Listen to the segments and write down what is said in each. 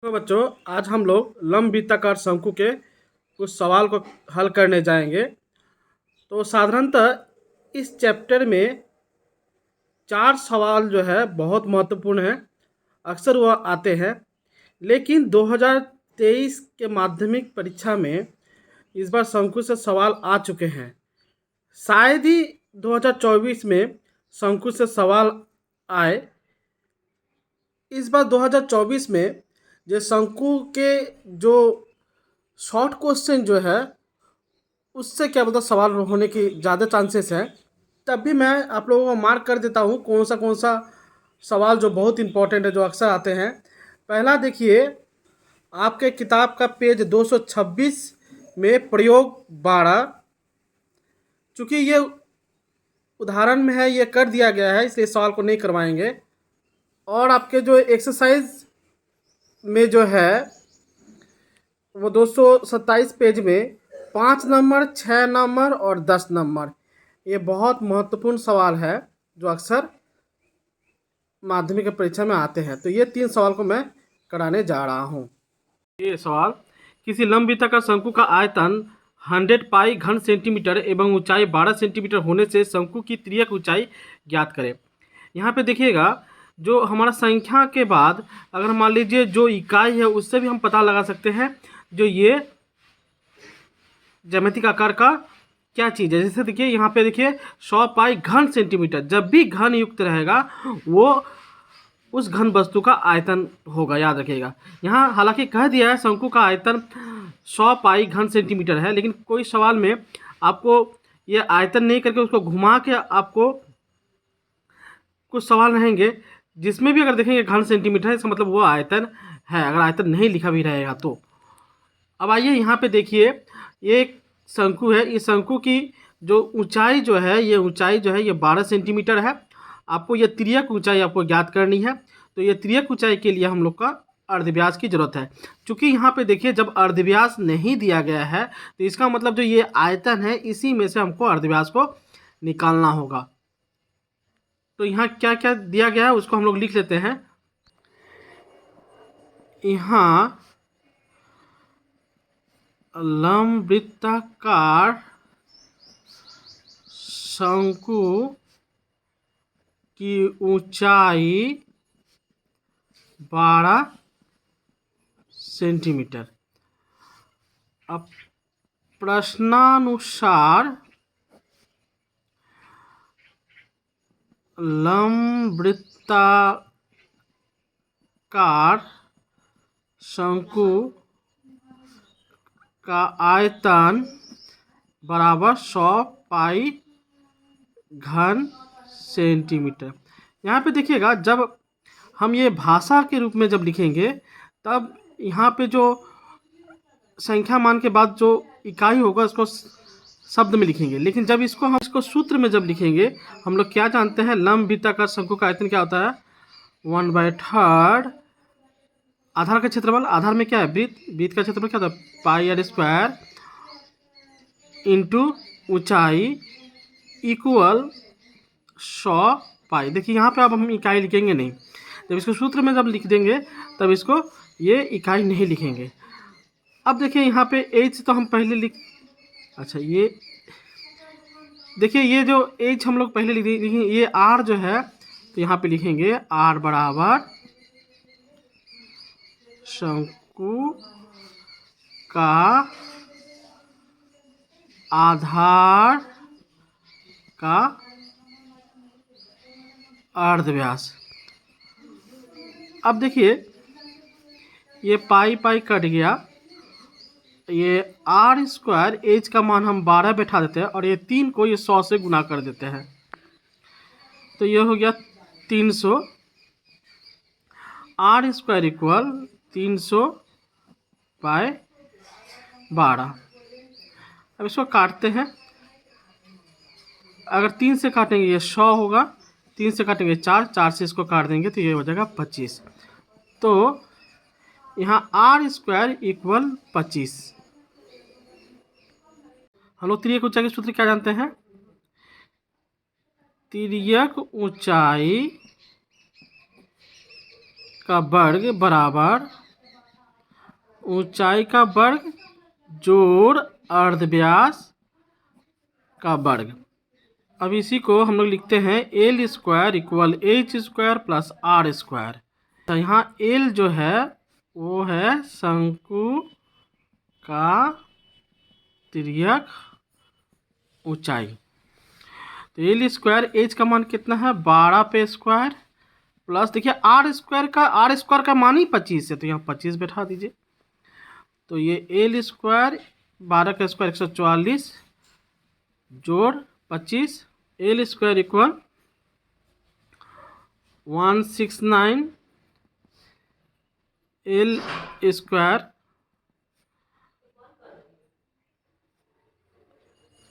तो बच्चों, आज हम लोग लंब वृत्ताकार शंकु के कुछ सवाल को हल करने जाएंगे। तो साधारणतः इस चैप्टर में चार सवाल जो है बहुत महत्वपूर्ण है। अक्सर वह आते हैं, लेकिन 2023 के माध्यमिक परीक्षा में इस बार शंकु से सवाल आ चुके हैं। शायद ही 2024 में शंकु से सवाल आए। इस बार 2024 में जो शंकु के जो शॉर्ट क्वेश्चन जो है उससे क्या मतलब सवाल होने की ज़्यादा चांसेस है। तब भी मैं आप लोगों को मार्क कर देता हूँ कौन सा सवाल जो बहुत इंपॉर्टेंट है, जो अक्सर आते हैं। पहला देखिए, आपके किताब का पेज 226 में प्रयोग 12, चूँकि ये उदाहरण में है, ये कर दिया गया है इसलिए सवाल को नहीं करवाएंगे। और आपके जो एक्सरसाइज में जो है वो 227 पेज में 5 नंबर, 6 नंबर और 10 नंबर, ये बहुत महत्वपूर्ण सवाल है जो अक्सर माध्यमिक परीक्षा में आते हैं। तो ये 3 सवाल को मैं कराने जा रहा हूँ। ये सवाल, किसी लंब वृत्ताकार शंकु का आयतन 100 पाई घन सेंटीमीटर एवं ऊंचाई 12 सेंटीमीटर होने से शंकु की तिर्यक ऊंचाई ज्ञात करें। यहाँ पे देखिएगा, जो हमारा संख्या के बाद अगर मान लीजिए जो इकाई है उससे भी हम पता लगा सकते हैं जो ये ज्यामितिक आकार का क्या चीज़ है। जैसे देखिए यहाँ पे देखिए 100 पाई घन सेंटीमीटर, जब भी घन युक्त रहेगा वो उस घन वस्तु का आयतन होगा, याद रखिएगा। यहाँ हालांकि कह दिया है शंकु का आयतन 100 पाई घन सेंटीमीटर है, लेकिन कोई सवाल में आपको ये आयतन नहीं करके उसको घुमा के आपको कुछ सवाल रहेंगे जिसमें भी अगर देखेंगे घन सेंटीमीटर है, इसका मतलब वो आयतन है, अगर आयतन नहीं लिखा भी रहेगा तो। अब आइए यहाँ पे देखिए, ये एक शंकु है। इस शंकु की जो ऊंचाई जो है, ये ऊंचाई जो है ये 12 सेंटीमीटर है। आपको ये तिर्यक ऊंचाई आपको ज्ञात करनी है। तो ये तिर्यक ऊंचाई के लिए हम लोग का अर्धव्यास की जरूरत है। क्योंकि यहाँ पे देखिए जब अर्धव्यास नहीं दिया गया है तो इसका मतलब जो ये आयतन है इसी में से हमको अर्धव्यास को निकालना होगा। तो यहाँ क्या क्या दिया गया है उसको हम लोग लिख लेते हैं। यहाँ लंब वृत्ताकार शंकु की ऊंचाई 12 सेंटीमीटर। अब प्रश्नानुसार लंब वृत्ताकार शंकु का आयतन बराबर 100 पाई घन सेंटीमीटर। यहाँ पे देखिएगा, जब हम ये भाषा के रूप में जब लिखेंगे तब यहाँ पे जो संख्या मान के बाद जो इकाई होगा उसको शब्द में लिखेंगे, लेकिन जब इसको सूत्र में जब लिखेंगे, हम लोग क्या जानते हैं, लंब वृत्ताकार शंकु का आयतन क्या होता है, 1/3 आधार का क्षेत्रफल। आधार में क्या है, वृत्त का क्षेत्रफल क्या होता है, πr² इंटू ऊंचाई इक्वल 100 पाई। देखिए यहाँ पे अब हम इकाई लिखेंगे नहीं, जब इसको सूत्र में जब लिख देंगे तब इसको ये इकाई नहीं लिखेंगे। अब देखिए यहाँ पे एच तो हम पहले अच्छा ये देखिए, ये जो एच हम लोग पहले लिखेंगे, ये आर जो है तो यहाँ पे लिखेंगे आर बराबर शंकु का आधार का अर्धव्यास। अब देखिए ये पाई पाई कट गया, ये r² एच का मान हम 12 बैठा देते हैं और ये 3 को ये 100 से गुना कर देते हैं, तो ये हो गया 300। r² equal 300 bye 12। अब इसको काटते हैं, अगर 3 से काटेंगे ये 100 होगा, 3 से काटेंगे 4, 4 से इसको काट देंगे तो ये हो जाएगा 25। तो यहाँ r² इक्वल 25। हम लोग तिर्यक ऊंचाई के सूत्र क्या जानते हैं, तिर्यक ऊंचाई का वर्ग बराबर ऊंचाई का वर्ग जोड़ अर्धव्यास का वर्ग। अब इसी को हम लोग लिखते हैं L square equal H square plus R square. तो यहाँ एल जो है वो है शंकु का तिर्यक ऊंचाई। तो एल स्क्वायर एच का मान कितना है 12 पे स्क्वायर प्लस देखिए आर स्क्वायर का मान ही 25 है, तो यहाँ 25 बैठा दीजिए। तो ये एल स्क्वायर 12 का स्क्वायर 144 जोड़ 25 L square equal 169 L square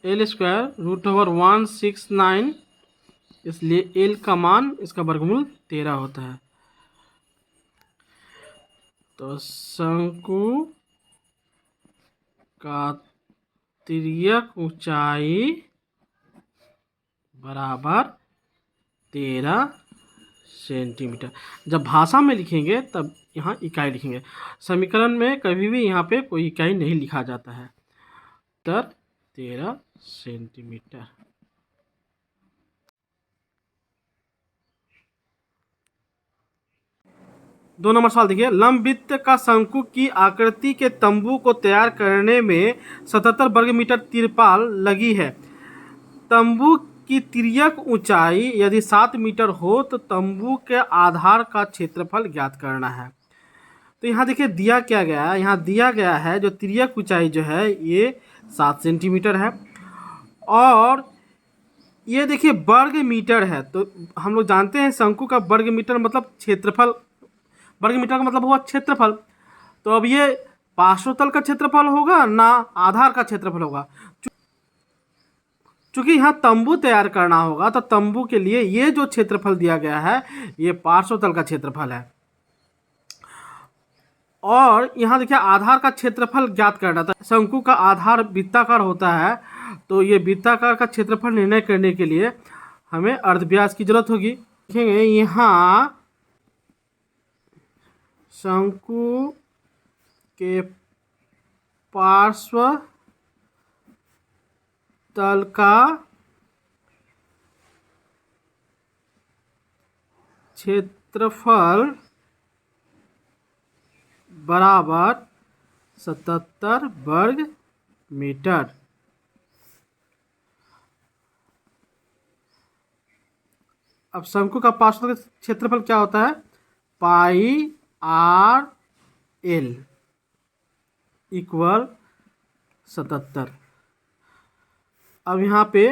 √169, इसलिए एल का मान इसका वर्गमूल 13 होता है। तो शंकु का तिर्यक ऊंचाई बराबर 13 सेंटीमीटर। जब भाषा में लिखेंगे तब यहाँ इकाई लिखेंगे, समीकरण में कभी भी यहाँ पे कोई इकाई नहीं लिखा जाता है। उत्तर 13 सेंटीमीटर। 2 नंबर सवाल देखिए, लंबवृत्त का शंकु की आकृति के तंबू को तैयार करने में 77 वर्ग मीटर तिरपाल लगी है। तंबू की तिर्यक ऊंचाई यदि 7 मीटर हो तो तंबू के आधार का क्षेत्रफल ज्ञात करना है। तो यहाँ देखिए दिया क्या गया है, यहाँ दिया गया है जो तिर्यक ऊंचाई जो है ये 7 सेंटीमीटर है और ये देखिए वर्ग मीटर है। तो हम लोग जानते हैं शंकु का वर्ग मीटर मतलब क्षेत्रफल, वर्ग मीटर का मतलब हुआ क्षेत्रफल। तो अब ये पार्श्वतल का क्षेत्रफल होगा ना आधार का क्षेत्रफल होगा। चूंकि यहाँ तंबू तैयार करना होगा तो तंबू के लिए ये जो क्षेत्रफल दिया गया है ये पार्श्वतल का क्षेत्रफल है। और यहाँ देखिए आधार का क्षेत्रफल ज्ञात करना था। शंकु का आधार वृत्ताकार होता है, तो ये वृत्ताकार का क्षेत्रफल निर्णय करने के लिए हमें अर्धव्यास की जरूरत होगी। देखेंगे यहाँ शंकु के पार्श्व तल का क्षेत्रफल बराबर 77 वर्ग मीटर। अब शंकु का पार्श्व क्षेत्रफल क्या होता है, पाई आर एल इक्वल 77। अब यहाँ पे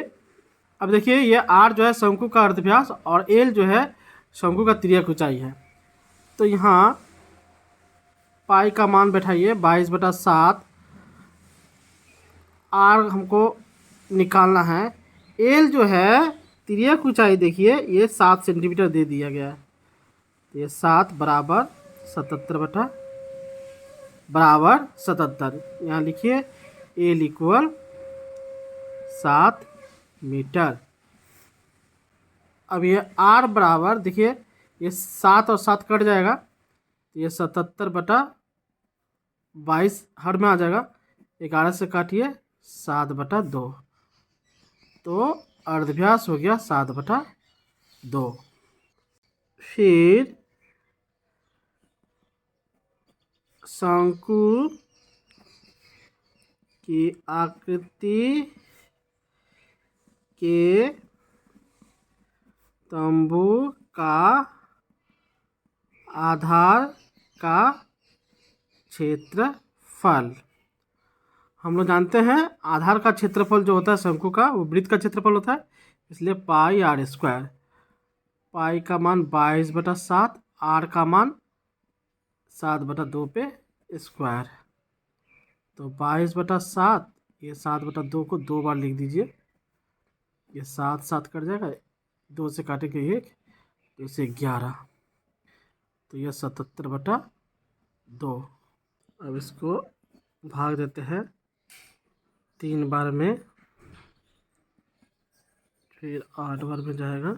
अब देखिए ये आर जो है शंकु का अर्धव्यास और एल जो है शंकु का तिर्यक ऊंचाई है। तो यहाँ पाई का मान बैठाइए 22/7, आर हमको निकालना है। एल जो है तिर्यक ऊंचाई देखिए ये 7 सेंटीमीटर दे दिया गया है। तो ये 7 बराबर 77 यहाँ लिखिए एल इक्वल 7 मीटर। अब ये आर बराबर देखिए ये 7 और 7 कट जाएगा, तो ये 77/22 हर में आ जाएगा। 11 से काटिए 7/2, तो अर्धव्यास हो गया 7/2। फिर शंकु की आकृति के तंबू का आधार का क्षेत्रफल। हम लोग जानते हैं आधार का क्षेत्रफल जो होता है शंकु का वो वृत्त का क्षेत्रफल होता है, इसलिए पाई आर स्क्वायर। पाई का मान 22/7, आर का मान 7/2 पे स्क्वायर। तो 22/7 ये 7/2 को 2 बार लिख दीजिए। ये 7 कट जाएगा, 2 से काटेंगे 1, तो इसे 11, तो यह 77/2। अब इसको भाग देते हैं 3 बार में, फिर 8 बार में जाएगा,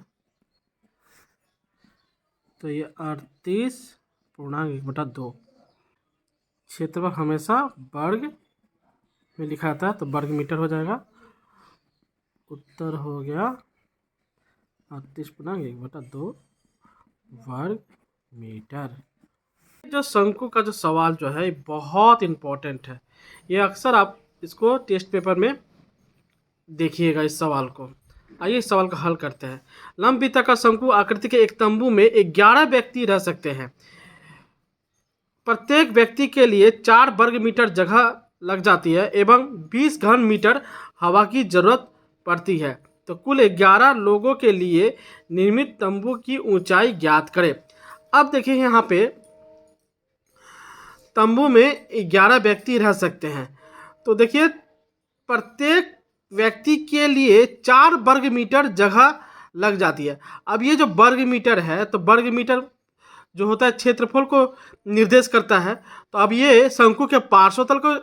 तो ये 38 पूर्णांक 1/2। क्षेत्रफल हमेशा वर्ग में लिखा आता है, तो वर्ग मीटर हो जाएगा। उत्तर हो गया 38/1/2 वर्ग मीटर। जो शंकु का जो सवाल जो है बहुत इम्पोर्टेंट है, ये अक्सर आप इसको टेस्ट पेपर में देखिएगा इस सवाल को। आइए इस सवाल का हल करते हैं। लंब वृत्ताकार शंकु आकृति के एक तंबू में 11 व्यक्ति रह सकते हैं। प्रत्येक व्यक्ति के लिए 4 वर्ग मीटर जगह लग जाती है एवं 20 घन मीटर हवा की जरूरत पड़ती है। तो कुल 11 लोगों के लिए निर्मित तंबू की ऊंचाई ज्ञात करें। अब देखिए यहाँ पे तंबू में 11 व्यक्ति रह सकते हैं, तो देखिए प्रत्येक व्यक्ति के लिए 4 वर्ग मीटर जगह लग जाती है। अब ये जो वर्ग मीटर है, तो वर्ग मीटर जो होता है क्षेत्रफल को निर्देश करता है, तो अब ये शंकु के पार्श्वतल को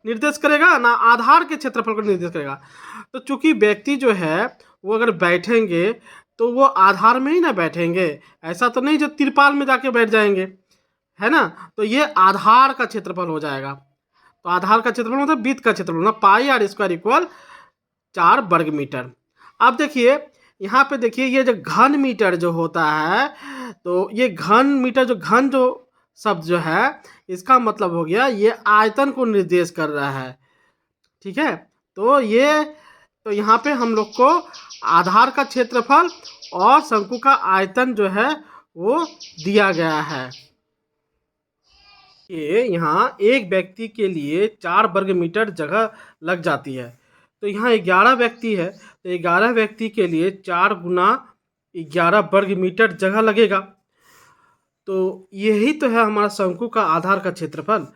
निर्देश करेगा ना आधार के क्षेत्रफल को निर्देश करेगा। तो चूंकि व्यक्ति जो है वो अगर बैठेंगे तो वो आधार में ही ना बैठेंगे, ऐसा तो नहीं जो तिरपाल में जाके बैठ जाएंगे, है ना। तो ये आधार का क्षेत्रफल हो जाएगा। तो आधार का क्षेत्रफल मतलब वृत्त का क्षेत्रफल ना πr² इक्वल 4 वर्ग मीटर। अब देखिए यहाँ पे देखिए ये जो घन मीटर जो होता है, तो ये घन मीटर जो घन जो शब्द जो है इसका मतलब हो गया ये आयतन को निर्देश कर रहा है, ठीक है। तो यहाँ पे हम लोग को आधार का क्षेत्रफल और शंकु का आयतन जो है वो दिया गया है। ये यहाँ एक व्यक्ति के लिए 4 वर्ग मीटर जगह लग जाती है। तो यहाँ 11 व्यक्ति है, तो 11 व्यक्ति के लिए 4 गुना 11 वर्ग मीटर जगह लगेगा। तो यही तो है हमारा शंकु का आधार का क्षेत्रफल।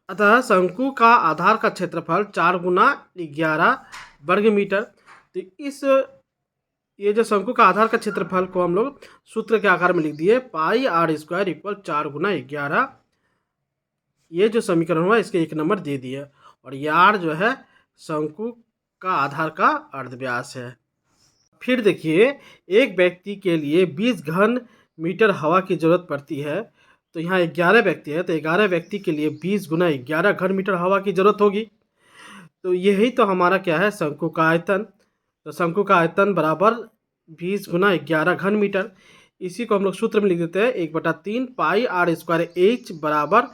अतः शंकु का आधार का क्षेत्रफल 4 गुना 11 वर्ग मीटर। तो ये जो शंकु का आधार का क्षेत्रफल को हम लोग सूत्र के आकार में लिख दिए πr² इक्वल 4 गुना 11। ये जो समीकरण हुआ इसके 1 नंबर दे दिए, और यार जो है शंकु का आधार का अर्धव्यास है। फिर देखिए एक व्यक्ति के लिए 20 घन मीटर हवा की जरूरत पड़ती है। तो यहाँ 11 व्यक्ति है, तो 11 व्यक्ति के लिए 20 गुना 11 घन मीटर हवा की जरूरत होगी। तो यही तो हमारा क्या है शंकु का आयतन। तो शंकु का आयतन बराबर 20 गुना 11 घन मीटर। इसी को हम लोग सूत्र में लिख देते हैं 1/3 πr² h बराबर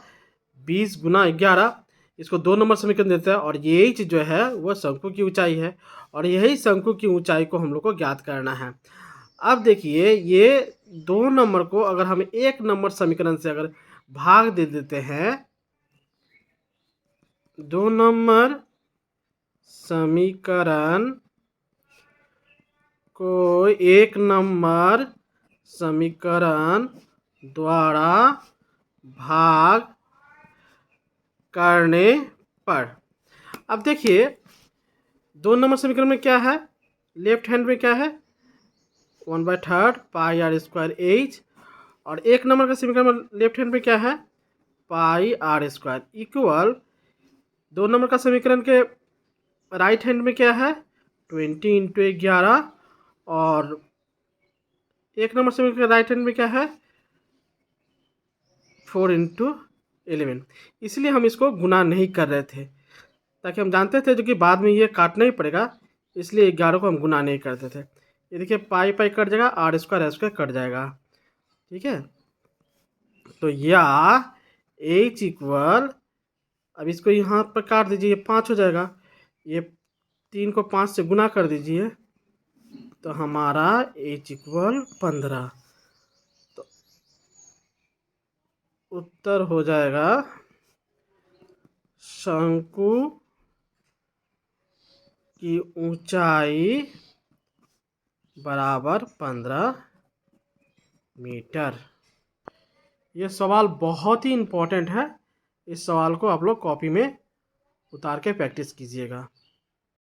20 गुना 11। इसको 2 नंबर समीकरण देते हैं, और ये h जो है वह शंकु की ऊंचाई है, और यही शंकु की ऊंचाई को हम लोग को ज्ञात करना है। अब देखिए ये 2 नंबर को अगर हम 1 नंबर समीकरण से अगर भाग दे देते हैं, 2 नंबर समीकरण को 1 नंबर समीकरण द्वारा भाग करने पर, अब देखिए 2 नंबर समीकरण में क्या है, लेफ्ट हैंड में क्या है 1/3 πr² h, और 1 नंबर का समीकरण में लेफ्ट हैंड में क्या है πr² इक्वल 2 नंबर का समीकरण के राइट हैंड में क्या है 20 × 11, और 1 नंबर समीकरण के राइट हैंड में क्या है 4 × 11। इसलिए हम इसको गुना नहीं कर रहे थे, ताकि हम जानते थे जो कि बाद में ये काटना ही पड़ेगा, इसलिए 11 को हम गुना नहीं करते थे। ये देखिए पाई कट जाएगा, r² कट जाएगा, ठीक है। तो या h इक्वल, अब इसको यहाँ पर काट दीजिए, ये 5 हो जाएगा, ये 3 को 5 से गुना कर दीजिए, तो हमारा h इक्वल 15। तो उत्तर हो जाएगा शंकु की ऊंचाई बराबर 15 मीटर। ये सवाल बहुत ही इम्पोर्टेंट है, इस सवाल को आप लोग कॉपी में उतार के प्रैक्टिस कीजिएगा।